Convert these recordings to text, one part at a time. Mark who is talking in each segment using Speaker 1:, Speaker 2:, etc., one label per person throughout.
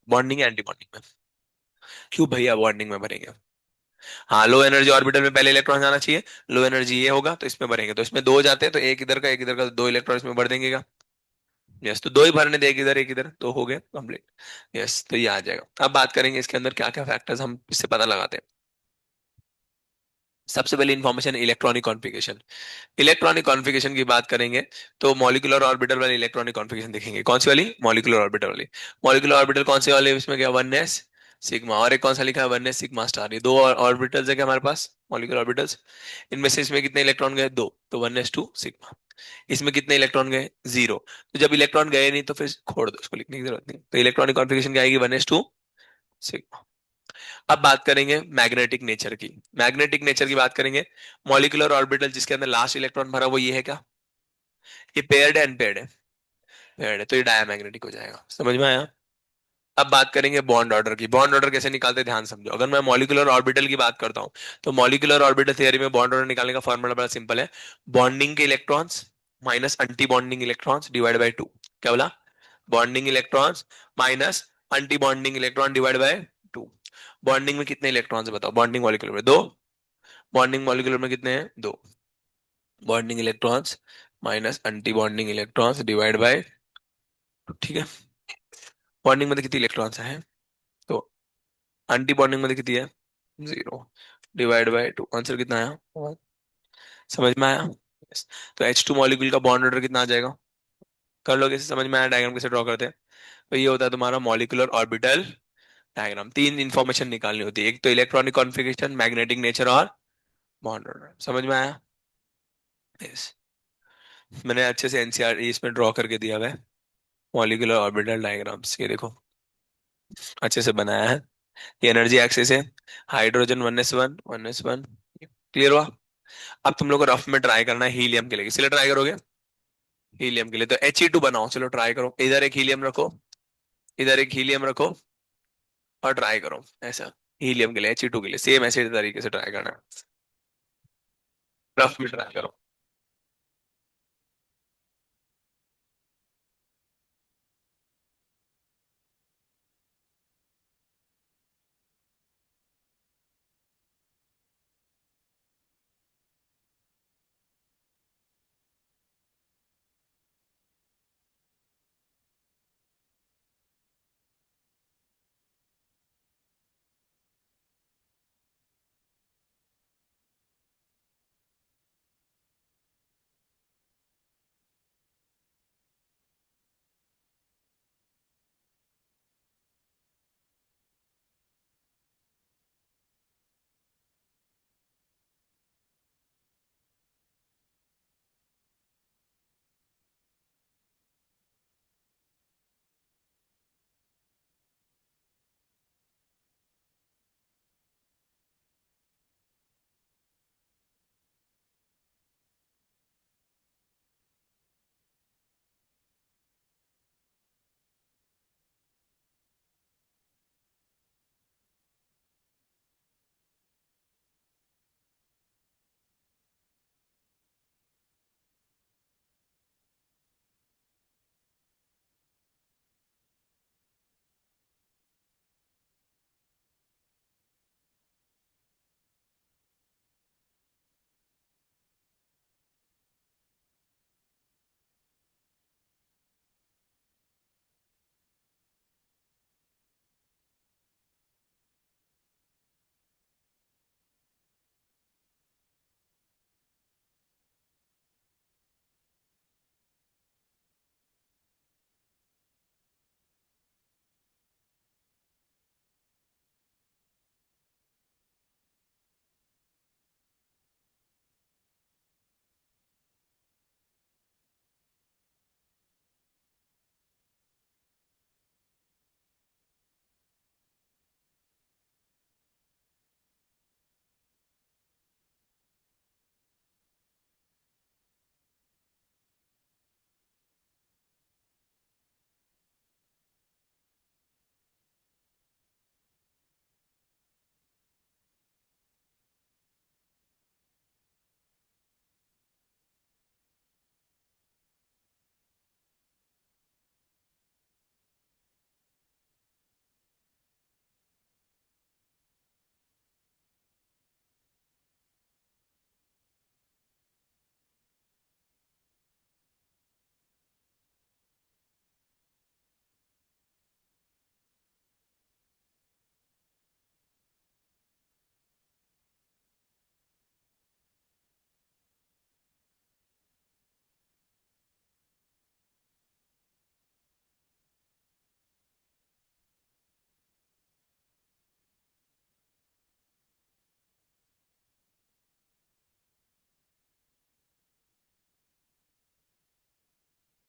Speaker 1: Bonding anti bonding में। क्यों भैया बॉन्डिंग में भरेंगे? हाँ, लो एनर्जी ऑर्बिटल में पहले इलेक्ट्रॉन जाना चाहिए। लो एनर्जी ये होगा तो इसमें भरेंगे, तो इसमें दो जाते हैं तो एक इधर का, तो दो इलेक्ट्रॉन इसमें भर देंगे क्या? यस, तो दो ही भरने दे, एक इधर तो हो गया कंप्लीट। यस, तो ये आ जाएगा। अब बात करेंगे इसके अंदर क्या क्या फैक्टर्स हम इससे पता लगाते हैं। सबसे पहले information, electronic configuration. Electronic configuration की बात करेंगे तो मॉलिक्यूलर ऑर्बिटल वाली इलेक्ट्रॉनिक कॉन्फ़िगरेशन देखेंगे। कौन सी वाली? मॉलिक्यूलर ऑर्बिटल वाली। मॉलिक्यूलर ऑर्बिटल कौन से वाले? इसमें क्या, वन एस सिग्मा, और एक कौन सा लिखा है, वन एस सिग्मा स्टार। ये दो ऑर्बिटल्स है क्या हमारे पास, मॉलिक्यूलर ऑर्बिटल्स। इनमें से इसमें कितने इलेक्ट्रॉन गए? दो, तो वन एस टू सिग्मा। इसमें कितने इलेक्ट्रॉन गए? जीरो। तो जब इलेक्ट्रॉन गए नहीं तो फिर छोड़ दो, इसको लिखने की जरूरत नहीं। तो इलेक्ट्रॉनिक कॉन्फ़िगरेशन क्या आएगी? One s two sigma. अब बात करेंगे मैग्नेटिक नेचर की। मैग्नेटिक नेचर की बात करेंगे, मॉलिक्यूलर ऑर्बिटल जिसके अंदर लास्ट इलेक्ट्रॉन भरा वो ये है क्या? ये पेयर्ड है अनपेयर्ड है? पेयर्ड है, तो ये डायमैग्नेटिक हो जाएगा। समझ में आया? अब बात करेंगे बॉन्ड ऑर्डर की। बॉन्ड ऑर्डर कैसे निकालते हैं, ध्यान समझो। अगर मैं मॉलिक्यूलर ऑर्बिटल की बात करता हूं तो मॉलिक्यूलर ऑर्बिटल थियरी में बॉन्ड ऑर्डर निकालने का फॉर्मूला बड़ा सिंपल है। बॉन्डिंग के electrons minus aunty bonding electrons divide by two. क्या बोला? Bonding electrons minus aunty bonding electron divide by two. Bonding में कितने इलेक्ट्रॉन्स है बताओ? बॉन्डिंग मॉलिक्यूलर में दो। बॉन्डिंग मॉलिक्यूलर में कितने हैं? दो। Bonding electrons minus anti bonding electrons divide by, ठीक है। बॉन्डिंग में तो कितने इलेक्ट्रॉन्स हैं? तो एंटी बॉन्डिंग में तो कितनी है? Zero. Divide by two, answer कितना आया? One। समझ में आया? Yes। तो H2 मॉलिक्यूल का बॉन्ड ऑर्डर कितना आ जाएगा? कर लो कैसे, समझ में आया डायग्राम कैसे ड्रॉ करते हैं? तो ये होता है तुम्हारा मॉलिक्यूलर ऑर्बिटल डायग्राम। तीन इंफॉर्मेशन निकालनी होती है, एक तो इलेक्ट्रॉनिक कॉन्फ़िगरेशन, मैग्नेटिक नेचर और बॉन्ड ऑर्डर। समझ में आया? यस। मैंने अच्छे से एनसीआर इसमें ड्रॉ करके दिया हुआ है मॉलिक्यूलर ऑर्बिटल डायग्राम्स, ये देखो अच्छे से बनाया है। ये एनर्जी एक्सिस है, hydrogen one S one, one S one. Clear हुआ? अब तुम लोग को रफ में ट्राई करना है हीलियम के लिए, किस लिए ट्राई करोगे? हीलियम के लिए। तो He2 बनाओ, चलो ट्राई करो। इधर एक हीलियम रखो, इधर एक हीलियम रखो, और ट्राई करो ऐसा। हीलियम के लिए, He2 के लिए सेम ऐसे तरीके से ट्राई करना है। रफ में ट्राई करो।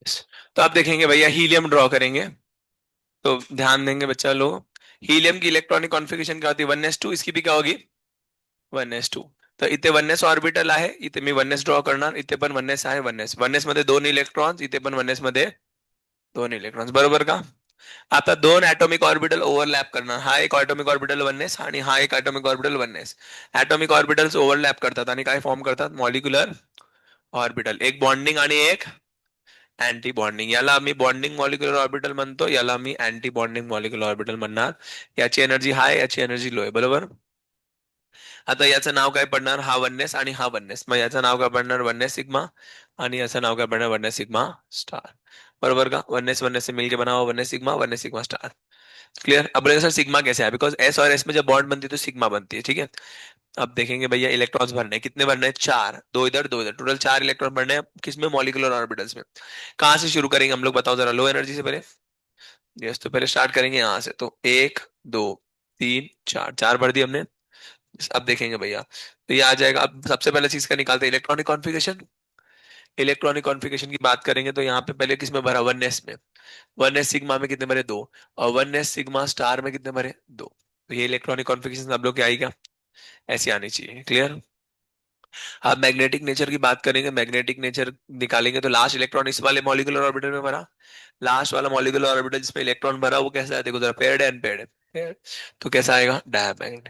Speaker 1: Yes. तो आप देखेंगे भैया हीलियम ड्रॉ करेंगे, तो ध्यान देंगे बच्चा लोग। हीलियम की इलेक्ट्रॉनिक कॉन्फ़िगरेशन क्या होती है, 1s2, इसकी भी क्या होगी, 1s2। तर इथे 1s ऑर्बिटल आहे, इथे मी 1s ड्रॉ करणार, इथे पण 1s आहे, 1s 1s मध्ये दोन इलेक्ट्रॉन्स, इथे पण 1s मध्ये दोन इलेक्ट्रॉन्स, बरोबर का? आता दोन ऍटॉमिक ऑर्बिटल ओव्हरलॅप करणार, हा एक ऍटॉमिक ऑर्बिटल 1s आणि हा एक atomic orbital 1s। Atomic orbitals overlap करतात आणि काय फॉर्म करतात, मॉलिक्युलर ऑर्बिटल, एक बॉन्डिंग आणि एक अँटी बॉन्डिंग। याला आम्ही बॉन्डिंग मॉलिक्युलर ऑर्बिटल म्हणतो, याला आम्ही अँटी बॉन्डिंग मॉलिक्युलर ऑर्बिटल म्हणणार। याची एनर्जी हाय, याची एनर्जी लो आहे, बरोबर? आता याचं नाव काय पडणार, हा वननेस आणि हा वननेस, मग याचं नाव काय पडणार, वननेस सिग्मा, आणि याचं नाव काय पडणार, वननेस सिग्मा स्टार, बरोबर का? वननेस वननेस से मिलके बना हुआ वननेस सिग्मा स्टार। क्लियर? अब बोलेगा सर सिग्मा कैसे है, बिकॉज एस और एस में जब बॉन्ड बनती है तो सिग्मा बनती है, ठीक है। अब देखेंगे भैया इलेक्ट्रॉन्स भरने हैं, कितने भरने हैं, चार, दो इधर दो इधर, टोटल चार इलेक्ट्रॉन भरने हैं, किसमें, मॉलिक्यूलर ऑर्बिटल्स में। कहाँ से शुरू करेंगे हम लोग, बताओ जरा, लो एनर्जी से पहले। यस, तो पहले स्टार्ट करेंगे यहाँ से, तो एक, दो, तीन, चार, चार भर दिए हमने। अब देखेंगे भैया, तो ये आ जाएगा। अब सबसे पहले चीज का निकालते हैं, इलेक्ट्रॉनिक कॉन्फ़िगरेशन। इलेक्ट्रॉनिक कॉन्फ़िगरेशन की बात करेंगे तो यहाँ पे पहले किस में भरा, वनएस में। वनएस सिग्मा में कितने भरे, दो। और वनएस सिग्मा स्टार में कितने भरे, दो। तो ये इलेक्ट्रॉनिक कॉन्फ़िगरेशन सब लोग क्या आएगा, ऐसी आनी चाहिए। क्लियर? अब मैग्नेटिक नेचर की बात करेंगे, मैग्नेटिक नेचर निकालेंगे तो लास्ट इलेक्ट्रॉन इस वाले मॉलिक्यूलर ऑर्बिटल में भरा। लास्ट वाला मॉलिक्यूलर ऑर्बिटल जिसमें इलेक्ट्रॉन भरा वो कैसा है, देखो जरा, पेयर्ड है अनपेयर्ड है, paired। तो कैसा आएगा, डायमॅग्नेट।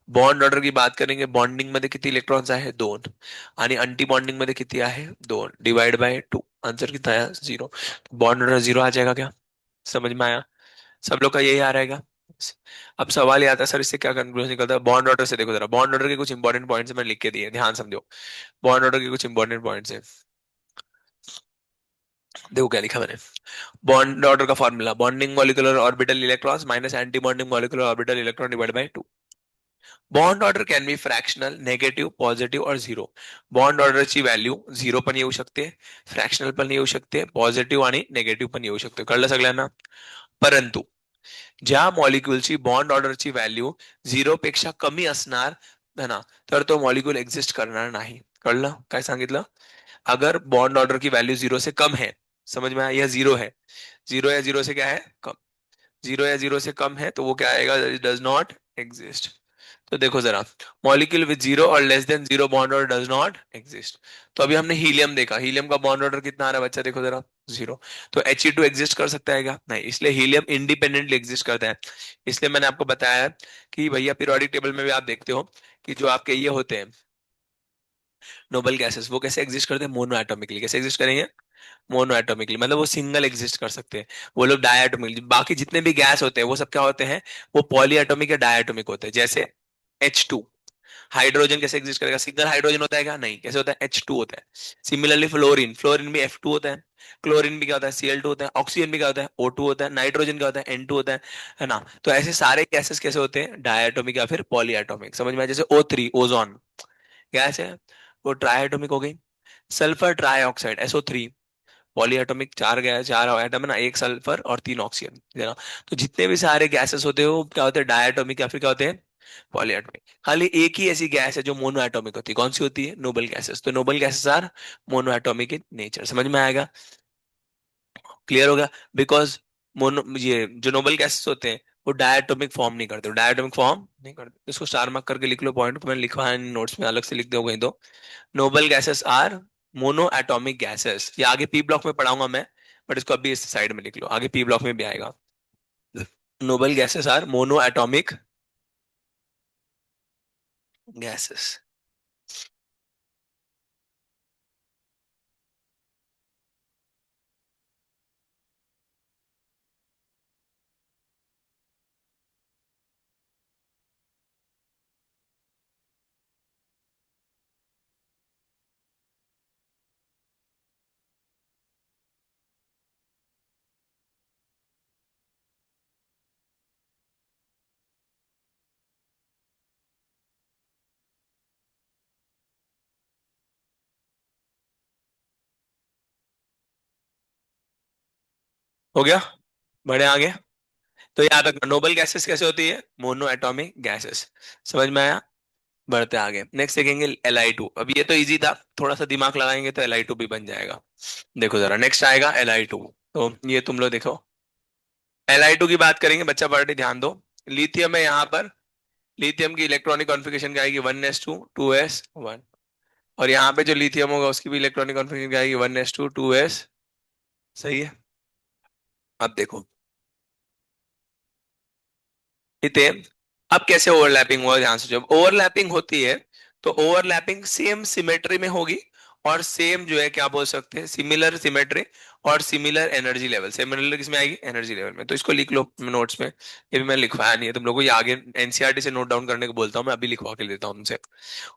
Speaker 1: बॉन्ड ऑर्डर की बात करेंगे, बॉन्डिंग मध्ये किती इलेक्ट्रॉन्स आहे, दोन, आणि अँटी बॉन्डिंग मध्ये किती आहे, दोन, डिवाइड बाय टू, आंसर कितना आया, जीरो। बॉन्ड ऑर्डर जीरो आ जाएगा क्या, समझ में आया? सब लोग का यही आ रहेगा। अब सवाल ये आता है सर इससे क्या कंक्लूजन निकलता है, बॉन्ड ऑर्डर से देखो जरा, बॉन्ड ऑर्डर के कुछ इंपॉर्टेंट पॉइंट्स मैंने लिख के दिए, ध्यान समझो। बॉन्ड ऑर्डर के कुछ इंपॉर्टेंट पॉइंट्स हैं, देखो क्या लिखा मैंने। बॉन्ड ऑर्डर का formula, bonding molecular orbital electrons minus anti bonding molecular orbital electron divide by two. Bond order can be fractional, negative, positive और झिरो। बॉन्ड ऑर्डरची व्हॅल्यू झिरो पण येऊ शकते, फ्रॅक्शनल पण येऊ शकते, पॉझिटिव्ह आणि नेगेटिव्ह पण येऊ शकते, कळलं सगळ्यांना? परंतु ज्या मॉलिक्युलची बॉन्ड ऑर्डरची व्हॅल्यू झिरो पेक्षा कमी असणार है ना, तर तो मॉलिक्यूल एक्झिस्ट करणार नाही। कळलं काय सांगितलं? अगर बॉन्ड ऑर्डर की वैल्यू जीरो से कम है, समझ में आया, यह जीरो है, जीरो या जीरो से क्या है, कम, जीरो या जीरो से कम है तो वो क्या आएगा, डज नॉट एग्जिस्ट। तो देखो जरा, मॉलिक्यूल विद जीरो और less than zero bond order does not exist. तो अभी हमने हीलियम देखा, हीलियम का बॉन्ड ऑर्डर कितना आ रहा है बच्चा, देखो जरा, जीरो। तो He2 एग्जिस्ट कर सकता है क्या, नहीं, इसलिए हीलियम इंडिपेंडेंटली एग्जिस्ट करता है। इसलिए मैंने आपको बताया कि भैया पीरियोडिक टेबल में भी आप देखते हो कि जो आपके ये होते हैं नोबल गैसेस, वो कैसे एग्जिस्ट करते हैं, मोनो एटॉमिकली। कैसे एग्जिस्ट करेंगे, मोनो एटॉमिकली, मतलब वो सिंगल एग्जिस्ट कर सकते हैं। वो लोग डायटोमिक, बाकी जितने भी गैस होते हैं वो सब क्या होते हैं, वो पॉली एटॉमिक या डायटोमिक होते हैं। जैसे H2, हाइड्रोजन कैसे एग्जिस्ट करेगा, सिंगल हाइड्रोजन होता है क्या, नहीं, कैसे होता है, H2 होता है। सिमिलरली फ्लोरीन, फ्लोरीन भी F2 होता है। क्लोरीन भी क्या होता है, Cl2 होता है। ऑक्सीजन भी क्या होता है, O2 होता है। नाइट्रोजन क्या होता है, N2 होता है ना। तो ऐसे सारे गैसेस कैसे होते हैं, डायटोमिक या फिर पॉली एटॉमिक, समझ में आया? जैसे O3 ओजोन गैस है, वो ट्राइएटॉमिक हो गई। Sulphur trioxide SO3, poly atomic, चार गैस, चार एटम है ना, एक सल्फर और तीन ऑक्सीजन, है ना। तो जितने भी सारे गैसेस होते हैं वो क्या होते हैं, डायटोमिक या फिर क्या होते हैं, पॉली एटॉमिक। खाली एक ही ऐसी गैस है जो मोनो एटॉमिक होती है, कौन सी होती है, नोबल गैसेस। तो noble gases are monoatomic in nature, समझ में आएगा? क्लियर हो गया? बिकॉज मोनो, ये जो नोबल गैसेस होते हैं वो डायटोमिक फॉर्म नहीं करते, डायटोमिक फॉर्म नहीं करते। इसको स्टार मार्क करके लिख लो, पॉइंट को मैंने लिखा है नोट्स में, अलग से लिख दो कहीं तो। Noble gases are monoatomic gases, ये आगे पी ब्लॉक में पढ़ाऊंगा मैं, बट इसको अभी इस साइड में लिख लो, आगे पी ब्लॉक में भी आएगा। Noble gases are monoatomic gases. हो गया, बढ़े आगे। तो याद रखना, नोबल गैसेस कैसे होती है, मोनो एटॉमिक गैसेस, समझ में आया? बढ़ते आगे, नेक्स्ट देखेंगे Li2। अब ये तो इजी था, थोड़ा सा दिमाग लगाएंगे तो Li2 भी बन जाएगा। देखो जरा, नेक्स्ट आएगा Li2। तो ये तुम लोग देखो, Li2 की बात करेंगे, बच्चा पार्टी ध्यान दो। लिथियम है यहाँ पर, लिथियम की इलेक्ट्रॉनिक कॉन्फ़िगरेशन क्या आएगी, 1s2 2s1। और यहाँ पे जो लिथियम होगा उसकी भी इलेक्ट्रॉनिक कॉन्फ़िगरेशन क्या आएगी, 1s2 2s। सही है। अब देखो, ठीक है। अब कैसे ओवरलैपिंग हुआ, ध्यान से, जब ओवरलैपिंग होती है तो ओवरलैपिंग सेम सिमेट्री में होगी, और सेम जो है क्या बोल सकते हैं, सिमिलर सिमेट्री और सिमिलर एनर्जी लेवल। सिमिलर किसमें आएगी, एनर्जी लेवल में। तो इसको लिख लो नोट्स में, ये भी मैंने लिखवाया नहीं है तुम लोगों को, ये आगे एनसीईआरटी से नोट डाउन करने को बोलता हूँ मैं, अभी लिखवा के देता हूँ तुमसे।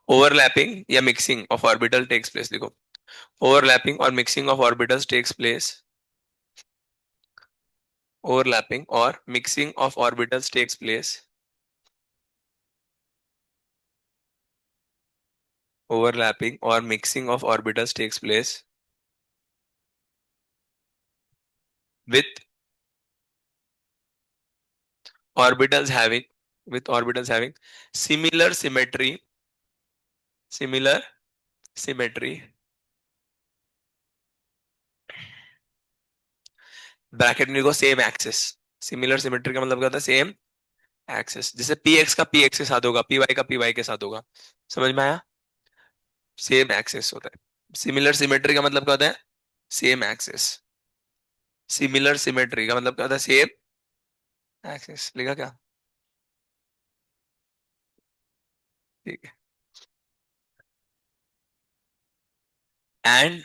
Speaker 1: ओवरलैपिंग या mixing of orbital takes place, लिखो। ओवरलैपिंग और mixing of orbitals takes place, overlapping और mixing of orbitals takes place, overlapping or mixing of orbitals takes place with orbitals having with orbitals having similar symmetry, similar symmetry, bracket में लिखो same axis. Similar symmetry का मतलब क्या होता है, same axis. जैसे P x का P x के साथ होगा, पी वाई का पी वाई के साथ होगा। समझ में आया, सेम एक्सिस होता है। सिमिलर सिमेट्री का मतलब क्या होता है, सेम एक्सिस। सिमिलर सिमेट्री का मतलब क्या होता है, सेम एक्सिस। लिखा क्या, ठीक है। And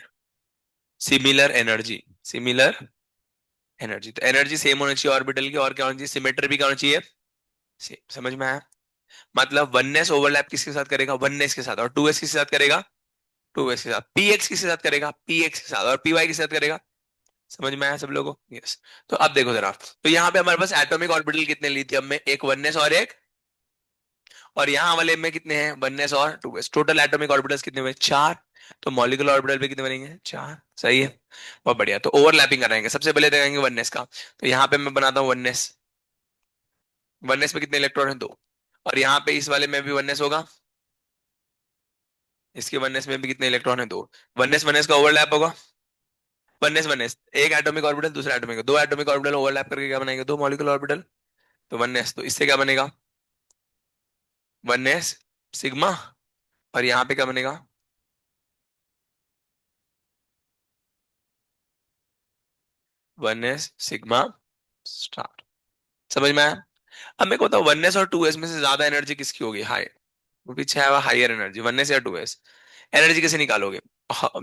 Speaker 1: similar energy, similar energy, तो एनर्जी सेम होनी चाहिए ऑर्बिटल की, और क्या होनी चाहिए, सिमेट्री भी क्या होनी चाहिए, सेम। समझ में आया। मतलब वननेस ओवरलैप किसके साथ करेगा, वननेस के साथ। और टू एस किसके साथ करेगा, टू एस के साथ। पी एक्स किसके साथ करेगा, पी एक्स के साथ। और पी वाई के साथ करेगा। समझ में आया सब लोगों को, यस। तो अब देखो जरा, तो यहाँ पे हमारे पास एटॉमिक ऑर्बिटल कितने लिथियम में, एक वननेस और एक, और यहाँ वाले में कितने हैं, वननेस और two s. Total atomic orbitals कितने हुए, चार। तो मॉलिक्यूलर ऑर्बिटल भी कितने बनेंगे, चार। सही है, बहुत बढ़िया। तो ओवरलैपिंग कराएंगे, सबसे पहले देखेंगे वननेस का। तो यहाँ पे मैं बनाता हूँ वननेस। वननेस में कितने इलेक्ट्रॉन है, दो। और यहाँ पे इस वाले में भी वननेस होगा, इसके वननेस में भी कितने इलेक्ट्रॉन है, दो। वननेस वननेस का ओवरलैप होगा। वननेस वननेस, एक एटॉमिक ऑर्बिटल दूसरा एटॉमिक, दो एटॉमिक ऑर्बिटल ओवरलैप करके क्या बनाएंगे, दो मॉलिक्यूलर ऑर्बिटल। तो वननेस, तो इससे क्या बनेगा, वननेस सिग्मा। और यहाँ पे क्या बनेगा, वननेस सिग्मा स्टार। समझ में आया। अब मेरे को बताओ, वननेस और टू एस में से ज्यादा एनर्जी किसकी होगी, हाई। वो पीछे है हाइयर एनर्जी, वननेस या टू एस। एनर्जी कैसे निकालोगे,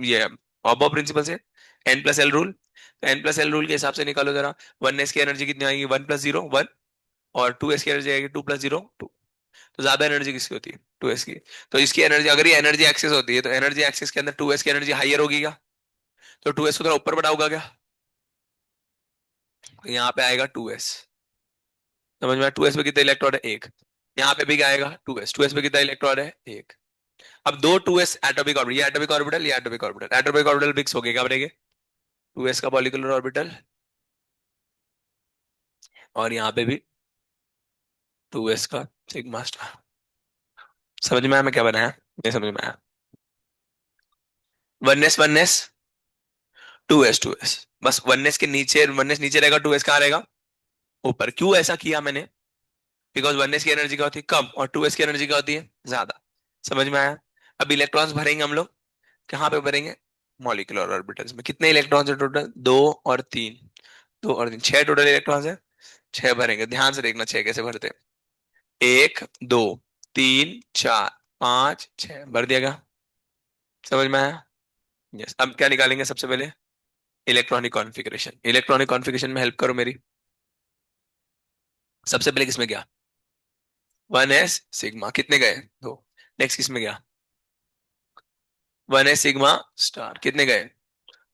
Speaker 1: ये ऑबो प्रिंसिपल से, एन प्लस एल रूल। तो एन प्लस एल रूल के हिसाब से निकालो जरा। वननेस की एनर्जी कितनी आएगी, 1 + 0 1। और टू एस की एनर्जी आएगी 2 + 0 2। तो ज्यादा एनर्जी किसकी होती है, टू एस की। तो इसकी एनर्जी, अगर ये एनर्जी एक्सेस होती है, तो एनर्जी एक्सेस के अंदर टू एस की एनर्जी हाइयर होगी क्या। तो टू एस को थोड़ा ऊपर बढ़ाओगा क्या, तो यहाँ पे आएगा टू एस। समझ में, टू एस पे कितना इलेक्ट्रॉन है, एक। यहाँ पे भी क्या आएगा, टू एस पे कितना इलेक्ट्रॉन है, एक। अब दो टू एस एटॉमिक ऑर्बिटल, ये एटॉमिक ऑर्बिटल, ये atomic orbital, atomic orbital mix हो गए, क्या बनेंगे, टू एस का मॉलिक्यूलर ऑर्बिटल। और यहाँ पे भी टू एस का सिग्मा स्टार। समझ में आया मैं क्या बनाया, नहीं समझ में आया। वननेस वननेस, टू एस, बस वननेस के नीचे, वननेस नीचे रहेगा, टू एस कहाँ रहेगा, ऊपर। क्यों ऐसा किया मैंने, बिकॉज वननेस की एनर्जी क्या होती है, कम, और टू एस की एनर्जी क्या होती है, ज्यादा। समझ में आया। अब इलेक्ट्रॉन्स भरेंगे हम लोग, कहाँ पे भरेंगे, मॉलिक्यूलर ऑर्बिटल्स में। कितने इलेक्ट्रॉन्स है टोटल, दो और तीन, दो और तीन, छह टोटल इलेक्ट्रॉन्स है। छह भरेंगे, ध्यान से देखना छह कैसे भरते हैं। एक, दो, तीन, चार, पांच, छह, भर दिया क्या, समझ में आया। यस, अब क्या निकालेंगे सबसे पहले, इलेक्ट्रॉनिक कॉन्फ़िगरेशन। इलेक्ट्रॉनिक कॉन्फ़िगरेशन में हेल्प करो मेरी। सबसे पहले किसमें गया, 1s सिग्मा, कितने गए, दो। नेक्स्ट किसमें गया, 1s सिग्मा स्टार, कितने गए,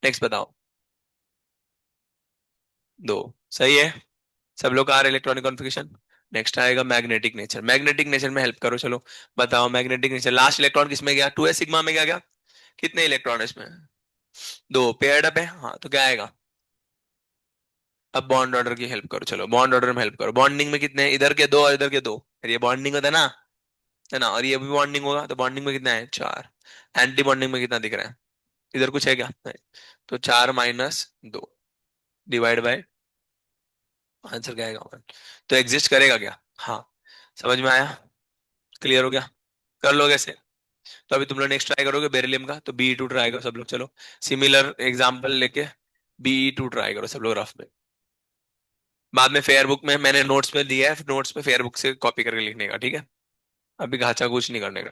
Speaker 1: नेक्स्ट बताओ, दो। सही है, सब लोग आ रहे इलेक्ट्रॉनिक कॉन्फ़िगरेशन। नेक्स्ट आएगा मैग्नेटिक नेचर। मैग्नेटिक नेचर में हेल्प करो, चलो बताओ मैग्नेटिक नेचर। लास्ट इलेक्ट्रॉन किसमें गया, 2s सिग्मा में गया क्या, कितने इलेक्ट्रॉन है इसमें, दो। पेयर्ड अप है, हाँ, तो क्या आएगा। अब बॉन्ड ऑर्डर की हेल्प करो, चलो बॉन्ड ऑर्डर में हेल्प करो। बॉन्डिंग में कितने हैं? इधर के दो और इधर के दो, फिर ये बॉन्डिंग होता है ना। है ना, और ये भी बॉन्डिंग होगा, तो बॉन्डिंग में कितना है 4, एंटी बॉन्डिंग में कितना दिख रहा है, इधर कुछ है क्या नहीं, तो 4 - 2 डिवाइड बाय, आंसर क्या आएगा 1। तो एग्जिस्ट करेगा क्या, हाँ, समझ में आया, क्लियर हो गया, कर लोगे ऐसे। तो अभी तुम लोग नेक्स्ट ट्राई करोगे बेरिलियम का, तो Be2 ट्राई करो सब लोग, चलो सिमिलर एग्जांपल लेके Be2 ट्राई करो सब लोग रफ में। बाद में फेयर बुक में मैंने नोट्स में दिया है, नोट्स में फेयर बुक से कॉपी करके लिखने का, ठीक है, अभी घाचा कुछ नहीं करने का।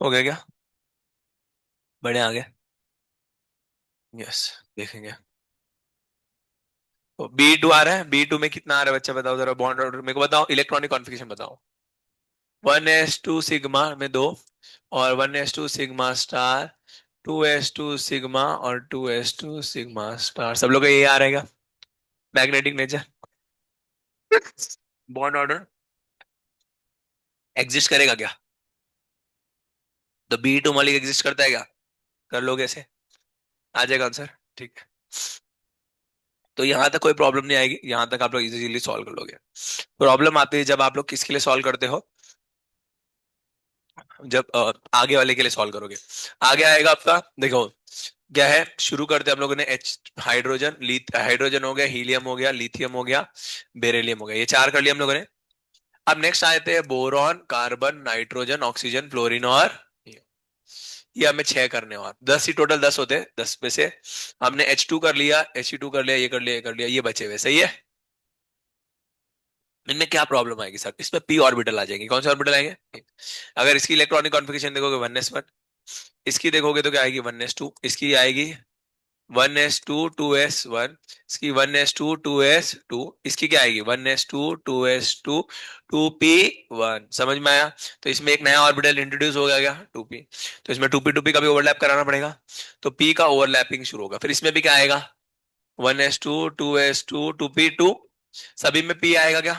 Speaker 1: हो गया क्या, बढ़िया आ गया, यस, देखेंगे। तो B2 आ रहा है, B2 में कितना आ रहा है बच्चा बताओ जरा, बॉन्ड ऑर्डर मेरे को बताओ, इलेक्ट्रॉनिक कॉन्फ़िगरेशन बताओ। 1s2 सिग्मा में 2, और 1s2 sigma star, 2s2 sigma, और 2s2 सिग्मा स्टार, सब लोग का ये आ रहेगा, magnetic nature, bond order exist करेगा क्या, तो B2 मॉलिक एग्जिस्ट करता है क्या, कर लोगे ऐसे, आ जाएगा आंसर, ठीक है। तो यहाँ तक कोई प्रॉब्लम नहीं आएगी, यहाँ तक आप लोग इजीली सॉल्व कर लोगे। प्रॉब्लम आती है जब आप लोग किसके लिए सॉल्व करते हो, जब आगे वाले के लिए सॉल्व करोगे। आगे आएगा आपका, देखो क्या है, शुरू करते हैं हम लोगों ने एच, हाइड्रोजन, हाइड्रोजन हो गया, हीलियम हो गया, लिथियम हो गया, बेरिलियम हो गया, ये 4 कर लिया हम लोगों ने। अब नेक्स्ट आते हैं boron, carbon, nitrogen, oxygen, fluorine, और ये हमें 6 करने, और 10 ही टोटल 10 होते हैं, 10 में से हमने H2 कर लिया, He2 कर लिया, ये कर लिया, ये कर लिया, ये बचे हुए, सही है। इनमें क्या प्रॉब्लम आएगी सर, इसमें p ऑर्बिटल आ जाएंगे, कौन से ऑर्बिटल आएंगे, अगर इसकी इलेक्ट्रॉनिक कॉन्फ़िगरेशन देखोगे 1s1, इसकी देखोगे तो क्या आएगी 1s2, इसकी आएगी 1s2 2s1, इसकी 1s2 2s2, इसकी क्या आएगी 1s2 2s2 समझ में आया। तो इसमें एक नया ऑर्बिटल इंट्रोड्यूस हो गया क्या 2p, तो इसमें 2p का भी ओवरलैप कराना पड़ेगा, तो p का ओवरलैपिंग शुरू होगा, फिर इसमें भी क्या आएगा 1s2 2s2 सभी में p आएगा क्या,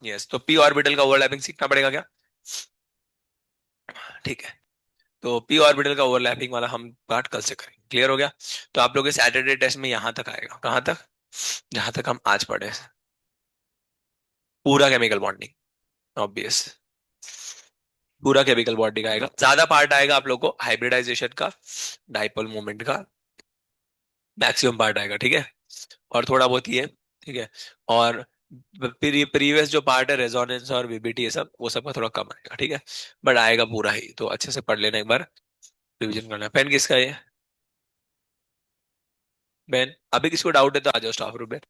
Speaker 1: यस, तो p ऑर्बिटल का ओवरलैपिंग सीखना पड़ेगा क्या, ठीक है। तो p ऑर्बिटल का ओवरलैपिंग वाला हम पार्ट कल से करेंगे, क्लियर हो गया। तो आप लोग के सैटरडे टेस्ट में यहां तक आएगा, कहां तक, जहां तक हम आज पढ़े, पूरा केमिकल बॉन्डिंग, ऑब्वियस, पूरा केमिकल बॉन्डिंग आएगा, ज्यादा पार्ट आएगा आप लोग को हाइब्रिडाइजेशन का, डाइपोल मोमेंट का, मैक्सिमम पार्ट आएगा, ठीक है, और थोड़ा बहुत ही है, ठीक है, और फिर ये प्रीवियस जो पार्ट है रेजोनेंस और वीबीटी, ये सब वो सब का थोड़ा कम आएगा, ठीक है, बट आएगा पूरा ही, तो अच्छे से पढ़ लेना एक बार, रिविजन करना। पेन किसका है ये, पेन, अभी किसको डाउट है तो आ जाओ स्टाफ रूम में।